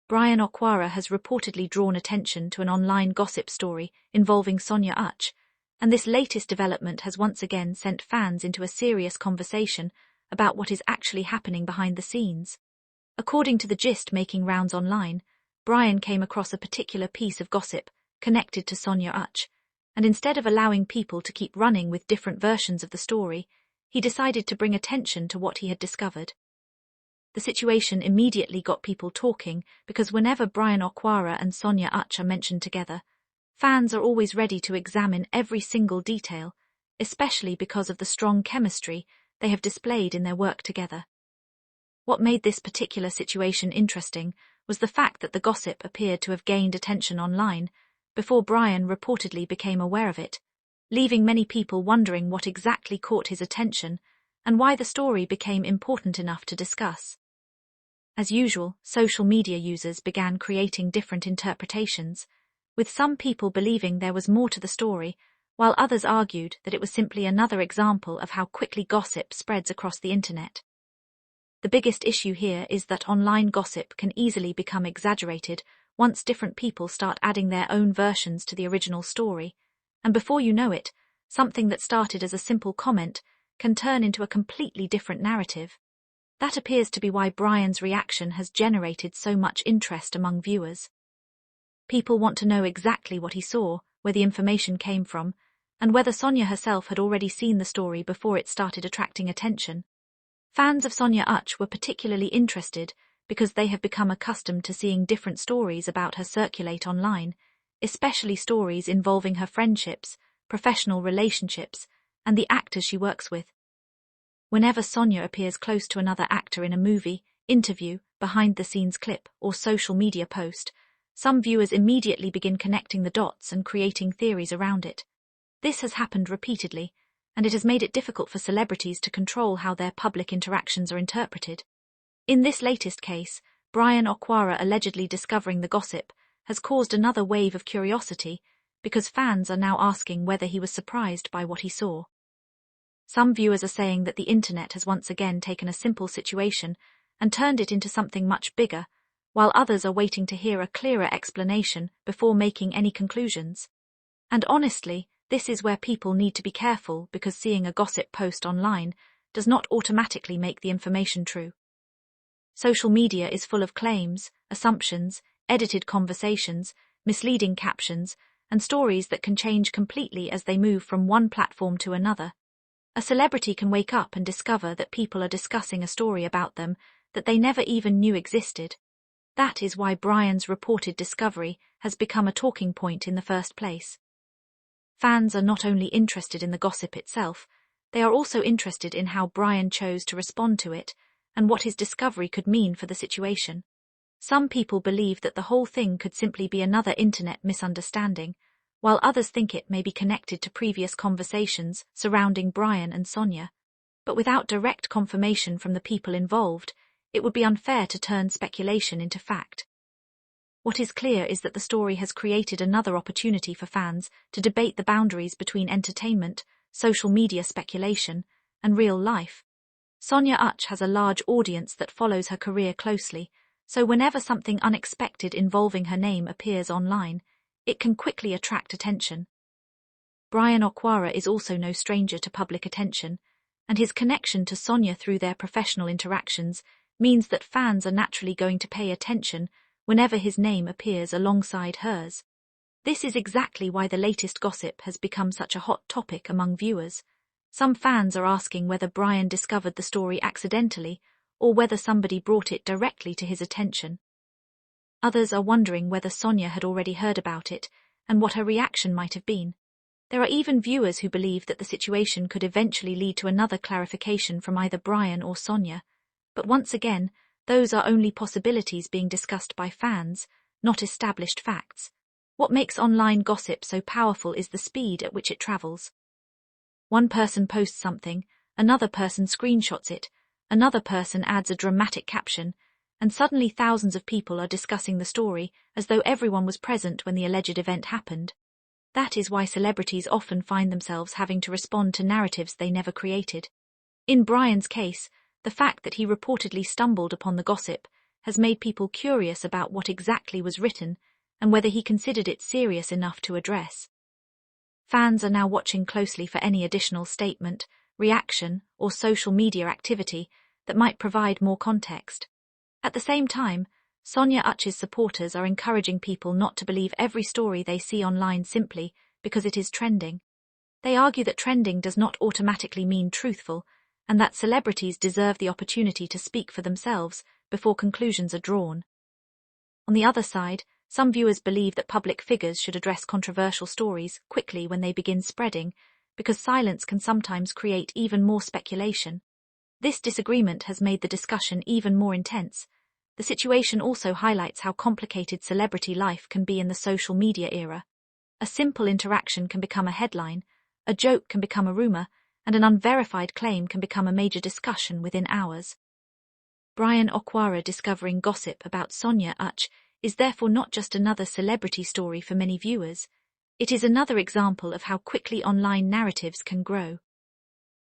BRYAN OKWARA has reportedly drawn attention to an online gossip story involving Sonia UCHE, and this latest development has once again sent fans into a serious conversation about what is actually happening behind the scenes. According to the gist making rounds online, BRYAN came across a particular piece of gossip connected to Sonia UCHE, and instead of allowing people to keep running with different versions of the story, he decided to bring attention to what he had discovered. The situation immediately got people talking because whenever BRYAN OKWARA and Sonia UCHE are mentioned together, fans are always ready to examine every single detail, especially because of the strong chemistry they have displayed in their work together. What made this particular situation interesting was the fact that the gossip appeared to have gained attention online before BRYAN reportedly became aware of it, leaving many people wondering what exactly caught his attention and why the story became important enough to discuss. As usual, social media users began creating different interpretations, with some people believing there was more to the story, while others argued that it was simply another example of how quickly gossip spreads across the internet. The biggest issue here is that online gossip can easily become exaggerated once different people start adding their own versions to the original story, and before you know it, something that started as a simple comment can turn into a completely different narrative. That appears to be why BRYAN's reaction has generated so much interest among viewers. People want to know exactly what he saw, where the information came from, and whether Sonia herself had already seen the story before it started attracting attention. Fans of Sonia UCHE were particularly interested because they have become accustomed to seeing different stories about her circulate online, especially stories involving her friendships, professional relationships, and the actors she works with. Whenever Sonia appears close to another actor in a movie, interview, behind-the-scenes clip, or social media post, some viewers immediately begin connecting the dots and creating theories around it. This has happened repeatedly, and it has made it difficult for celebrities to control how their public interactions are interpreted. In this latest case, BRYAN OKWARA allegedly discovering the gossip has caused another wave of curiosity because fans are now asking whether he was surprised by what he saw. Some viewers are saying that the internet has once again taken a simple situation and turned it into something much bigger, while others are waiting to hear a clearer explanation before making any conclusions. And honestly, this is where people need to be careful because seeing a gossip post online does not automatically make the information true. Social media is full of claims, assumptions, edited conversations, misleading captions, and stories that can change completely as they move from one platform to another. A celebrity can wake up and discover that people are discussing a story about them that they never even knew existed. That is why BRYAN's reported discovery has become a talking point in the first place. Fans are not only interested in the gossip itself, they are also interested in how BRYAN chose to respond to it and what his discovery could mean for the situation. Some people believe that the whole thing could simply be another internet misunderstanding, while others think it may be connected to previous conversations surrounding BRYAN and Sonia. But without direct confirmation from the people involved, it would be unfair to turn speculation into fact. What is clear is that the story has created another opportunity for fans to debate the boundaries between entertainment, social media speculation, and real life. Sonia UCHE has a large audience that follows her career closely, so whenever something unexpected involving her name appears online, it can quickly attract attention. BRYAN OKWARA is also no stranger to public attention, and his connection to Sonia through their professional interactions means that fans are naturally going to pay attention whenever his name appears alongside hers. This is exactly why the latest gossip has become such a hot topic among viewers. Some fans are asking whether BRYAN discovered the story accidentally or whether somebody brought it directly to his attention. Others are wondering whether Sonia had already heard about it and what her reaction might have been. There are even viewers who believe that the situation could eventually lead to another clarification from either BRYAN or Sonia. But once again, those are only possibilities being discussed by fans, not established facts. What makes online gossip so powerful is the speed at which it travels. One person posts something, another person screenshots it, another person adds a dramatic caption, and suddenly thousands of people are discussing the story as though everyone was present when the alleged event happened. That is why celebrities often find themselves having to respond to narratives they never created. In BRYAN's case, the fact that he reportedly stumbled upon the gossip has made people curious about what exactly was written and whether he considered it serious enough to address. Fans are now watching closely for any additional statement, reaction, or social media activity that might provide more context. At the same time, Sonia UCHE's supporters are encouraging people not to believe every story they see online simply because it is trending. They argue that trending does not automatically mean truthful, and that celebrities deserve the opportunity to speak for themselves before conclusions are drawn. On the other side, some viewers believe that public figures should address controversial stories quickly when they begin spreading, because silence can sometimes create even more speculation. This disagreement has made the discussion even more intense. The situation also highlights how complicated celebrity life can be in the social media era. A simple interaction can become a headline, a joke can become a rumor, and an unverified claim can become a major discussion within hours. BRYAN OKWARA discovering gossip about Sonia UCHE is therefore not just another celebrity story for many viewers. It is another example of how quickly online narratives can grow.